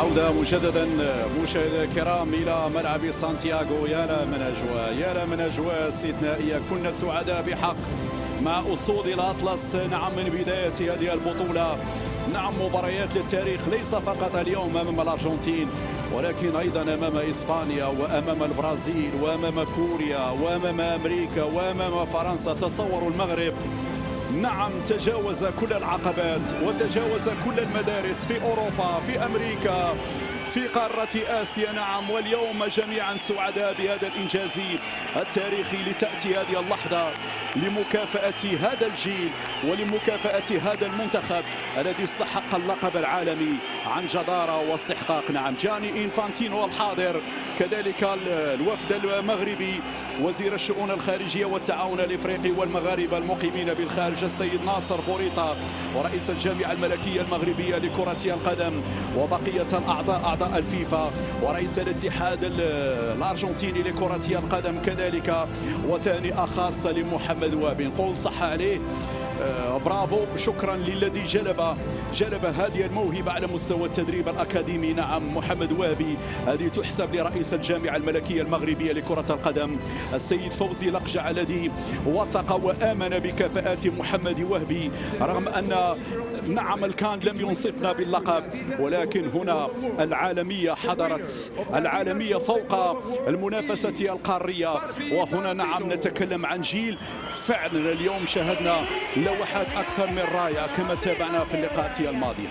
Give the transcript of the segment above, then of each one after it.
عودة مجددا مشاهدينا الكرام إلى ملعب سانتياغو. يا لا من أجواء، يا لا من أجواء استثنائية. كنا سعداء بحق مع أسود الأطلس. نعم، من بداية هذه البطولة، نعم، مباريات للتاريخ ليس فقط اليوم أمام الأرجنتين، ولكن أيضا أمام إسبانيا وأمام البرازيل وأمام كوريا وأمام أمريكا وأمام فرنسا. تصوروا المغرب، نعم، تجاوز كل العقبات وتجاوز كل المدارس في أوروبا، في أمريكا، في قارة آسيا. نعم، واليوم جميعا سعداء بهذا الإنجاز التاريخي. لتأتي هذه اللحظة لمكافأة هذا الجيل ولمكافأة هذا المنتخب الذي استحق اللقب العالمي عن جدارة واستحقاق. نعم، جاني إنفانتينو الحاضر، كذلك الوفد المغربي، وزير الشؤون الخارجية والتعاون الإفريقي والمغاربة المقيمين بالخارج السيد ناصر بوريطة، ورئيس الجامعة الملكية المغربية لكرة القدم، وبقية أعضاء الفيفا، ورئيس الاتحاد الأرجنتيني لكرة القدم كذلك، وتهنئة خاصة لمحمد وابي. نقول صح عليه، برافو، شكرا للذي جلب هذه الموهبة على مستوى التدريب الأكاديمي. نعم، محمد وابي، هذه تحسب لرئيس الجامعة الملكية المغربية لكرة القدم السيد فوزي لقجع، الذي وثق وآمن بكفاءات محمد وهبي، رغم أن نعم الكان لم ينصفنا باللقب، ولكن هنا العالمية حضرت، العالمية فوق المنافسة القارية. وهنا نعم نتكلم عن جيل فعلا اليوم شاهدنا لوحات أكثر من رائعة كما تابعنا في اللقاءات الماضية.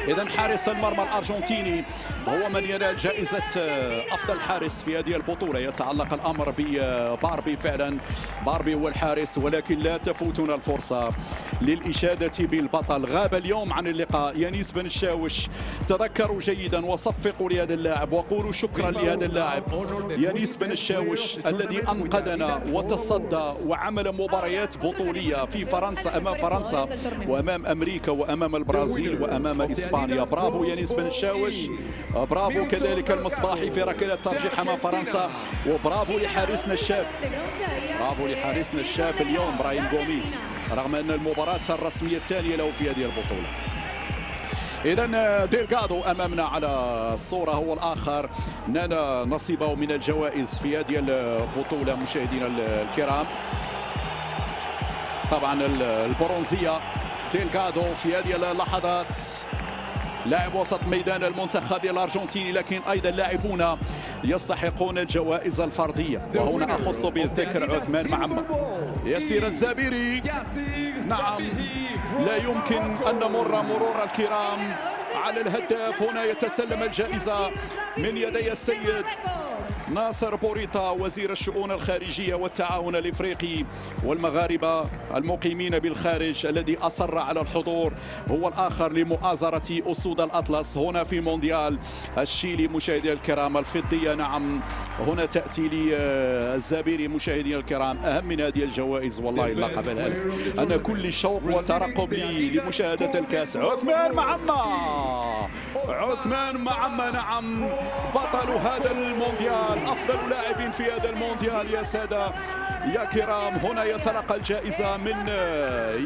إذن حارس المرمى الأرجنتيني هو من ينال جائزة أفضل حارس في هذه البطولة. يتعلق الأمر بباربي، فعلا باربي هو الحارس، ولكن لا تفوتنا الفرصة للإشادة بالبطل. غاب اليوم عن اللقاء يانيس بن الشاوش. تذكروا جيدا وصفقوا لهذا اللاعب وقولوا شكرا لهذا اللاعب يانيس بن الشاوش، الذي أنقذنا وتصدى وعمل مباريات بطولية في فرنسا، أمام فرنسا وأمام أمريكا وأمام البرازيل وأمام إسبانيا. برافو يانيس بن الشاوش، برافو كذلك المصباحي في ركلة الترجيح أمام فرنسا، وبرافو لحارسنا الشاب، برافو لحارسنا الشاب اليوم براين غوميس، رغم أن المباراة الرسمية الثانية له في هذه البطولة. إذن ديلغادو أمامنا على الصورة هو الآخر نال نصيبه من الجوائز في هذه البطولة. مشاهدينا الكرام، طبعا البرونزية ديلغادو في هذه اللحظات لاعب وسط ميدان المنتخب الأرجنتيني، لكن أيضا لاعبون يستحقون الجوائز الفردية، وهنا أخص بالذكر عثمان معمة، ياسر الزابيري. نعم، لا يمكن أن نمر مرور الكرام على الهداف. هنا يتسلم الجائزة من يدي السيد ناصر بوريطة، وزير الشؤون الخارجية والتعاون الإفريقي والمغاربة المقيمين بالخارج، الذي أصر على الحضور هو الآخر لمؤازرة أسود الأطلس هنا في مونديال الشيلي. مشاهدينا الكرام، الفضية نعم هنا تأتي للزابيري. مشاهدينا الكرام، أهم من هذه الجوائز والله اللقب الآن، أنا كل شوق وترقب لي لمشاهدة الكأس. عثمان معمة، عثمان معمة، نعم، بطل هذا المونديال، أفضل لاعب في هذا المونديال يا سادة يا كرام. هنا يتلقى الجائزة من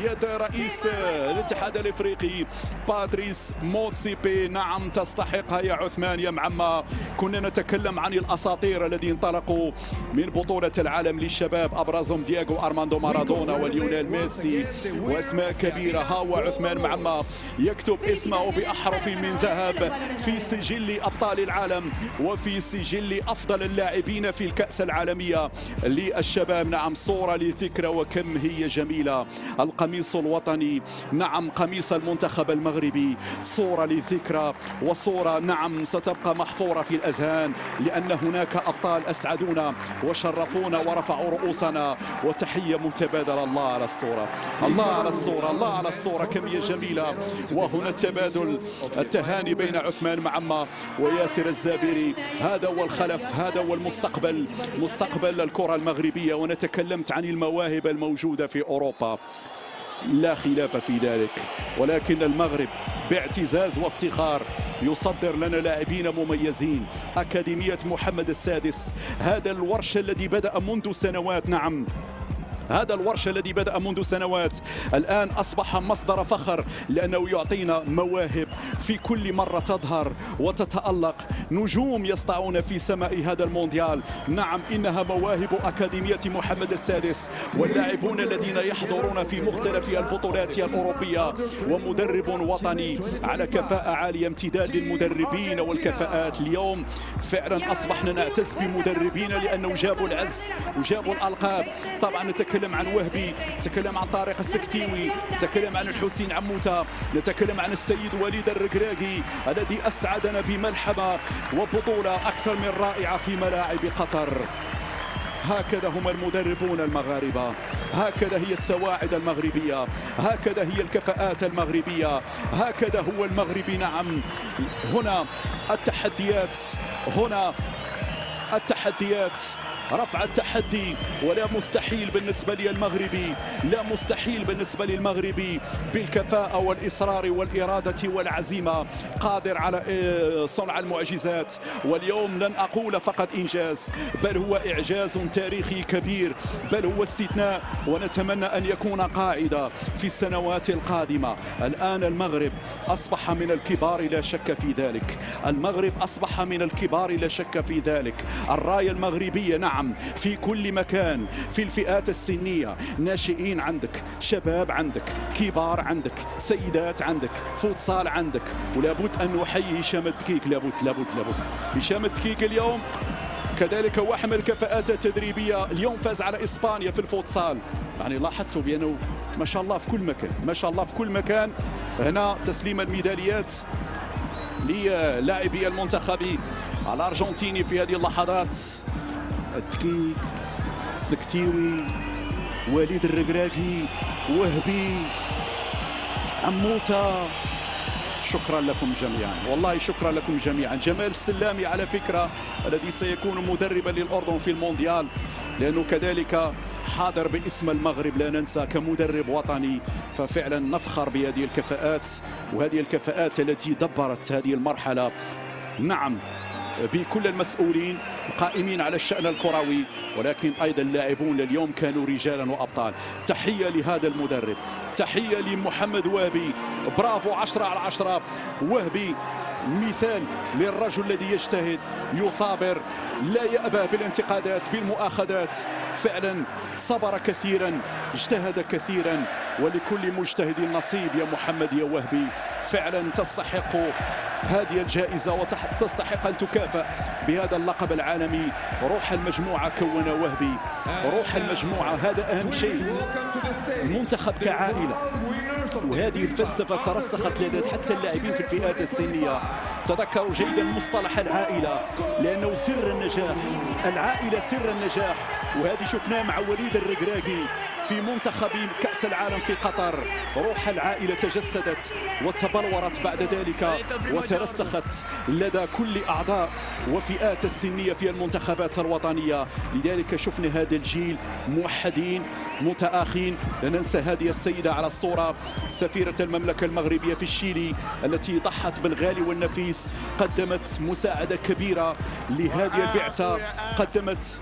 يد رئيس الاتحاد الإفريقي باتريس موتسيبي. نعم، تستحقها يا عثمان يا معمة. كنا نتكلم عن الأساطير الذين انطلقوا من بطولة العالم للشباب، أبرزهم دياغو أرماندو مارادونا وليونيل ميسي وأسماء كبيرة. ها هو عثمان معمة يكتب اسمه بأحرف من ذهب في سجل أبطال العالم وفي سجل أفضل اللاعبين في الكأس العالمية للشباب. نعم، صورة لذكرى، وكم هي جميلة. القميص الوطني، نعم، قميص المنتخب المغربي، صورة للذكرى، وصورة نعم ستبقى محفورة في الأذهان، لأن هناك أبطال أسعدونا وشرفونا ورفعوا رؤوسنا. وتحية متبادلة. الله على الصورة، الله على الصورة، الله على الصورة، كم هي جميلة. وهنا التبادل، التهاني بين عثمان معمة وياسر الزابيري. هذا هو الخلف، هذا هو المستقبل، مستقبل الكرة المغربية. ونتكلمت عن المواهب الموجودة في أوروبا، لا خلاف في ذلك، ولكن المغرب باعتزاز وافتخار يصدر لنا لاعبين مميزين. أكاديمية محمد السادس، هذا الورش الذي بدأ منذ سنوات، نعم، هذا الورش الذي بدأ منذ سنوات الآن أصبح مصدر فخر، لأنه يعطينا مواهب في كل مرة تظهر وتتألق، نجوم يسطعون في سماء هذا المونديال. نعم، إنها مواهب أكاديمية محمد السادس واللاعبون الذين يحضرون في مختلف البطولات الأوروبية، ومدرب وطني على كفاءة عالية، امتداد للمدربين والكفاءات. اليوم فعلا أصبحنا نعتز بمدربين لأنه جابوا العز وجابوا الألقاب. طبعا نتكلم عن وهبي، نتكلم عن طارق السكتيوي، نتكلم عن الحسين عموتة، نتكلم عن السيد وليد الركراكي الذي أسعدنا بملحمة وبطولة أكثر من رائعة في ملاعب قطر. هكذا هم المدربون المغاربة، هكذا هي السواعد المغربية، هكذا هي الكفاءات المغربية، هكذا هو المغربي. نعم، هنا التحديات، هنا التحديات، رفع التحدي، ولا مستحيل بالنسبة لي المغربي، لا مستحيل بالنسبة للمغربي بالكفاءة والإصرار والإرادة والعزيمة، قادر على صنع المعجزات. واليوم لن أقول فقط إنجاز، بل هو إعجاز تاريخي كبير، بل هو استثناء، ونتمنى أن يكون قاعدة في السنوات القادمة. الآن المغرب أصبح من الكبار لا شك في ذلك، المغرب أصبح من الكبار لا شك في ذلك. الراية المغربية نعم في كل مكان، في الفئات السنية، ناشئين عندك، شباب عندك، كبار عندك، سيدات عندك، فوتسال عندك. ولابد أن نحيي هشام الدكيك، لابد هشام الدكيك اليوم كذلك واحد من الكفاءات التدريبية. اليوم فاز على إسبانيا في الفوتسال. يعني لاحظتوا بأنه ما شاء الله في كل مكان، ما شاء الله في كل مكان. هنا تسليم الميداليات للاعبي المنتخب الأرجنتيني في هذه اللحظات. الدكيك، السكتيوي، وليد الركراكي، وهبي، عموتة. شكرا لكم جميعا، والله شكرا لكم جميعا. جمال السلامي على فكرة الذي سيكون مدربا للأردن في المونديال، لأنه كذلك حاضر باسم المغرب لا ننسى كمدرب وطني. ففعلا نفخر بهذه الكفاءات، وهذه الكفاءات التي دبرت هذه المرحلة. نعم، بكل المسؤولين القائمين على الشأن الكروي، ولكن أيضا اللاعبون اليوم كانوا رجالا وأبطال. تحية لهذا المدرب، تحية لمحمد وهبي، برافو، 10 على 10. وهبي مثال للرجل الذي يجتهد، يثابر، لا يأبى بالانتقادات، بالمؤاخذات. فعلا صبر كثيرا، اجتهد كثيرا، ولكل مجتهد نصيب يا محمد يا وهبي. فعلا تستحق هذه الجائزة وتستحق أن تكافئ بهذا اللقب العالمي. روح المجموعة كون وهبي، روح المجموعة، هذا أهم شيء. المنتخب كعائلة، وهذه الفلسفة ترسخت لدى حتى اللاعبين في الفئات السنية. تذكروا جيدا مصطلح العائلة، لأنه سر النجاح، العائلة سر النجاح. وهذه شفناه مع وليد الركراكي في منتخب كأس العالم في قطر. روح العائلة تجسدت وتبلورت بعد ذلك وترسخت لدى كل أعضاء وفئات السنية في المنتخبات الوطنية. لذلك شفنا هذا الجيل موحدين متآخين. لا ننسى هذه السيدة على الصورة، سفيرة المملكة المغربية في الشيلي، التي ضحت بالغالي والنفيس، قدمت مساعدة كبيرة لهذه البعثة، قدمت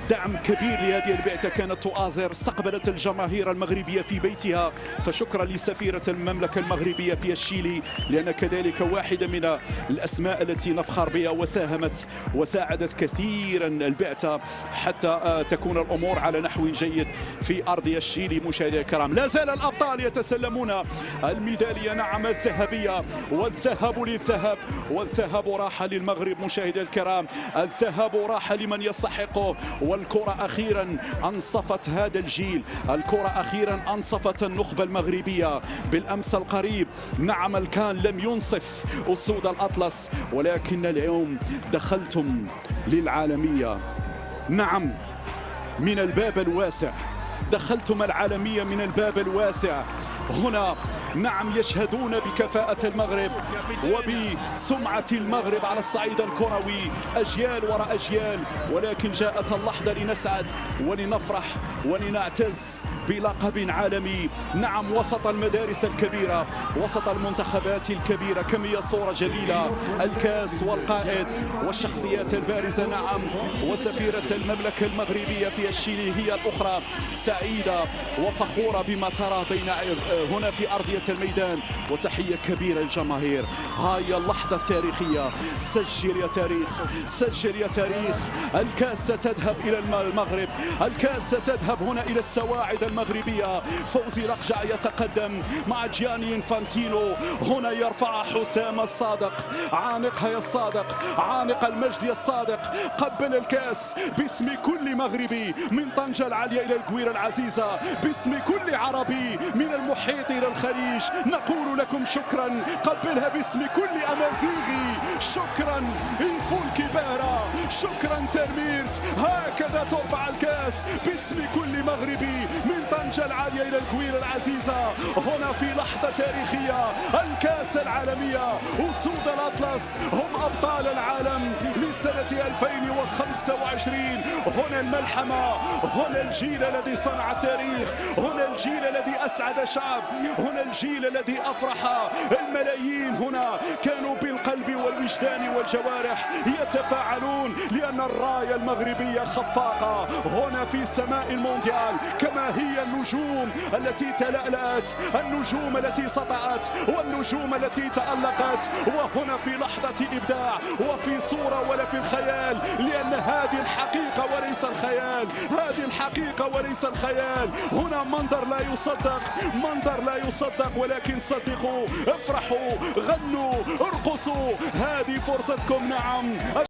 دعم كبير لهذه البعثة، كانت تؤازر، استقبلت الجماهير المغربية في بيتها. فشكرا لسفيرة المملكة المغربية في الشيلي، لأن كذلك واحدة من الأسماء التي نفخر بها، وساهمت وساعدت كثيرا البعثة حتى تكون الأمور على نحو جيد في أرض الشيلي. مشاهدينا الكرام، لا زال الأبطال يتسلمون الميدالية، نعم، الذهبية، والذهب للذهب، والذهب راح للمغرب. مشاهدينا الكرام، الذهب راح لمن يستحقه. والكرة أخيرا أنصفت هذا الجيل، الكرة أخيرا أنصفت النخبة المغربية. بالأمس القريب نعم الكان لم ينصف أسود الأطلس، ولكن اليوم دخلتم للعالمية، نعم، من الباب الواسع، دخلتم العالمية من الباب الواسع. هنا نعم يشهدون بكفاءة المغرب وبسمعة المغرب على الصعيد الكروي أجيال وراء أجيال، ولكن جاءت اللحظة لنسعد ولنفرح ولنعتز بلقب عالمي. نعم وسط المدارس الكبيرة، وسط المنتخبات الكبيرة، كم هي صورة جميلة، الكاس والقائد والشخصيات البارزة. نعم وسفيرة المملكة المغربية في الشيلي هي الأخرى سعيدة وفخورة بما ترى بين هنا في أرضية الميدان، وتحية كبيرة للجماهير. هاي اللحظة التاريخية، سجل يا تاريخ، سجل يا تاريخ. الكاس ستذهب إلى المغرب، الكاس ستذهب هنا إلى السواعد المغربية. فوزي لقجع يتقدم مع جياني انفانتينو، هنا يرفع حسام الصادق، عانقها يا الصادق، عانق المجد يا الصادق. قبل الكاس باسم كل مغربي من طنجة العالية إلى القويرة العزيزة، باسم كل عربي من المحيط إلى الخليج، نقول لكم شكرا. قبلها باسم كل أمازيغي، شكرا إنفون كبارة، شكرا ترميرت. هكذا ترفع الكاس باسم كل مغربي من طنجة العالية إلى القويرة العزيزة. هنا في لحظة تاريخية، الكاس العالمية، أسود الأطلس هم أبطال العالم لسنة 2025. هنا الملحمة، هنا الجيل الذي صنع التاريخ، هنا الجيل الذي أسعد شعب، هنا الجيل الذي أفرح الملايين. هنا كانوا بالقلب والوجدان والجوارح يتفاعلون، لأن الراية المغربية خفاقة هنا في سماء المونديال، كما هي النجوم التي تلألأت، النجوم التي سطعت، والنجوم التي تألقت. وهنا في لحظة إبداع وفي صورة ولا في الخيال، لأن هذه الحقيقة وليس الخيال، هذه الحقيقة وليس الخيال. هنا منظر لا يصدق، منظر لا يصدق، ولكن صدقوا، افرحوا، غنوا، ارقصوا، هذه فرصتكم. نعم.